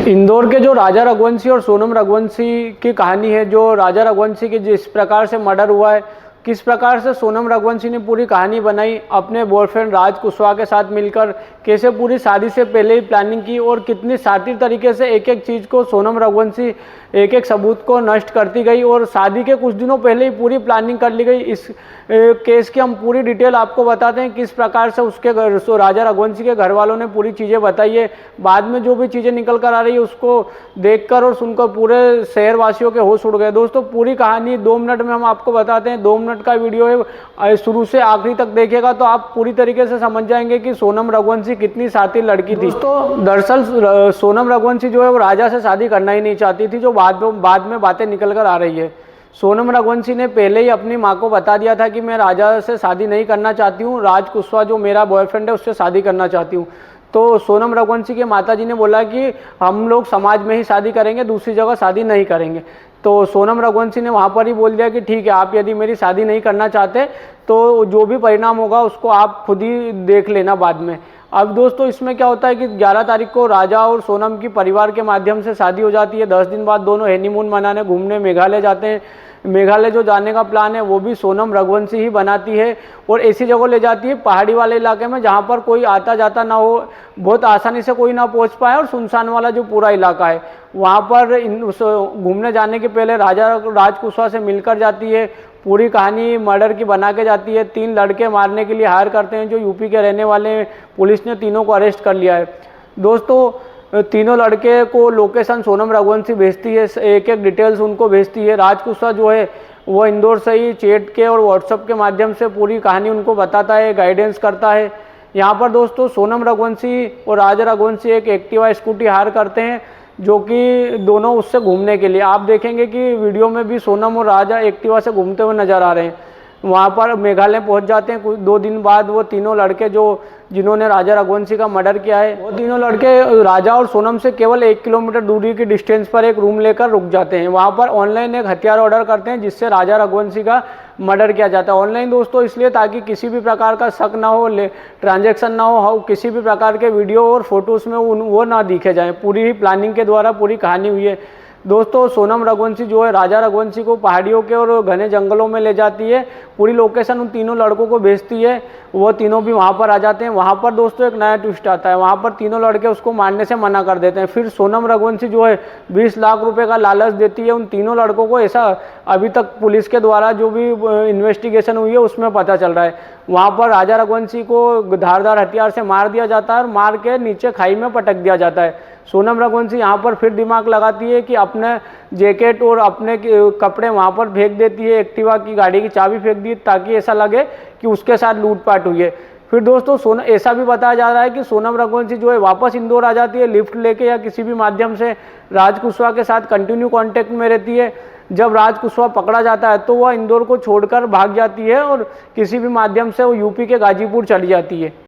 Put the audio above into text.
इंदौर के जो राजा रघुवंशी और सोनम रघुवंशी की कहानी है। जो राजा रघुवंशी के जिस प्रकार से मर्डर हुआ है, किस प्रकार से सोनम रघुवंशी ने पूरी कहानी बनाई अपने बॉयफ्रेंड राज कुशवाहा के साथ मिलकर, कैसे पूरी शादी से पहले ही प्लानिंग की और कितनी शातिर तरीके से एक एक चीज़ को सोनम रघुवंशी एक एक सबूत को नष्ट करती गई और शादी के कुछ दिनों पहले ही पूरी प्लानिंग कर ली गई। इस केस की हम पूरी डिटेल आपको बताते हैं, किस प्रकार से उसके घर राजा रघुवंशी के घर वालों ने पूरी चीज़ें बताई है। बाद में जो भी चीज़ें निकल कर आ रही है उसको देखकर और सुनकर पूरे शहरवासियों के होश उड़ गए। दोस्तों पूरी कहानी 2 मिनट में हम आपको बताते हैं। 2 मिनट का वीडियो है, शुरू से आखिरी तक देखेगा तो आप पूरी तरीके से समझ जाएंगे कि सोनम रघुवंशी कितनी शातिर लड़की थी। तो दरअसल सोनम रघुवंशी जो है वो राजा से शादी करना ही नहीं चाहती थी, जो बाद में बातें निकल कर आ रही है। सोनम रघुवंशी ने पहले ही अपनी माँ को बता दिया था कि मैं राजा से शादी नहीं करना चाहती हूँ, राज कुशवाहा जो मेरा बॉयफ्रेंड है उससे शादी करना चाहती हूँ। तो सोनम रघुवंशी के माताजी ने बोला कि हम लोग समाज में ही शादी करेंगे, दूसरी जगह शादी नहीं करेंगे। तो सोनम रघुवंशी ने वहाँ पर ही बोल दिया कि ठीक है, आप यदि मेरी शादी नहीं करना चाहते तो जो भी परिणाम होगा उसको आप खुद ही देख लेना बाद में। अब दोस्तों इसमें क्या होता है कि 11 तारीख को राजा और सोनम की परिवार के माध्यम से शादी हो जाती है। 10 दिन बाद दोनों हनीमून मनाने घूमने मेघालय जाते हैं। मेघालय जो जाने का प्लान है वो भी सोनम रघुवंशी ही बनाती है और ऐसी जगह ले जाती है पहाड़ी वाले इलाके में जहाँ पर कोई आता जाता ना हो, बहुत आसानी से कोई ना पहुँच पाए और सुनसान वाला जो पूरा इलाका है वहाँ पर घूमने जाने के पहले राज कुशवाहा से मिलकर जाती है। पूरी कहानी मर्डर की बना के जाती है। 3 लड़के मारने के लिए हायर करते हैं जो यूपी के रहने वाले हैं। पुलिस ने तीनों को अरेस्ट कर लिया है। दोस्तों तीनों लड़के को लोकेशन सोनम रघुवंशी भेजती है, एक एक डिटेल्स उनको भेजती है। राज कुशवाहा जो है वो इंदौर से ही चैट के और व्हाट्सएप के माध्यम से पूरी कहानी उनको बताता है, गाइडेंस करता है। यहाँ पर दोस्तों सोनम रघुवंशी और राजा रघुवंशी एक एक्टिवा स्कूटी हायर करते हैं जो कि दोनों उससे घूमने के लिए। आप देखेंगे कि वीडियो में भी सोनम और राजा एक्टिवा से घूमते हुए नजर आ रहे हैं। वहाँ पर मेघालय पहुँच जाते हैं। कुछ 2 दिन बाद वो तीनों लड़के जिन्होंने राजा रघुवंशी का मर्डर किया है, वो तीनों लड़के राजा और सोनम से केवल 1 किलोमीटर दूरी की डिस्टेंस पर एक रूम लेकर रुक जाते हैं। वहाँ पर ऑनलाइन एक हथियार ऑर्डर करते हैं जिससे राजा रघुवंशी का मर्डर किया जाता है। ऑनलाइन दोस्तों इसलिए ताकि किसी भी प्रकार का शक ना हो, ट्रांजैक्शन ना हो, किसी भी प्रकार के वीडियो और फोटोज़ में वो ना दिखे जाएँ। पूरी ही प्लानिंग के द्वारा पूरी कहानी हुई है। दोस्तों सोनम रघुवंशी जो है राजा रघुवंशी को पहाड़ियों के और घने जंगलों में ले जाती है। पूरी लोकेशन उन तीनों लड़कों को भेजती है, वो तीनों भी वहाँ पर आ जाते हैं। वहाँ पर दोस्तों एक नया ट्विस्ट आता है। वहाँ पर तीनों लड़के उसको मारने से मना कर देते हैं। फिर सोनम रघुवंशी जो है 20 लाख रुपए का लालच देती है उन तीनों लड़कों को। ऐसा अभी तक पुलिस के द्वारा जो भी इन्वेस्टिगेशन हुई है उसमें पता चल रहा है। वहाँ पर राजा रघुवंशी को धारदार हथियार से मार दिया जाता है और मार के नीचे खाई में पटक दिया जाता है। सोनम रघुवंशी यहाँ पर फिर दिमाग लगाती है कि अपने जैकेट और अपने कपड़े वहाँ पर फेंक देती है, एक्टिवा की गाड़ी की चाबी फेंक दी ताकि ऐसा लगे कि उसके साथ लूटपाट हुई है। फिर दोस्तों ऐसा भी बताया जा रहा है कि सोनम रघुवंशी जो है वापस इंदौर आ जाती है लिफ्ट लेके या किसी भी माध्यम से। राज कुशवाहा के साथ कंटिन्यू कांटेक्ट में रहती है। जब राज कुशवाहा पकड़ा जाता है तो वह इंदौर को छोड़कर भाग जाती है और किसी भी माध्यम से वो यूपी के गाजीपुर चली जाती है।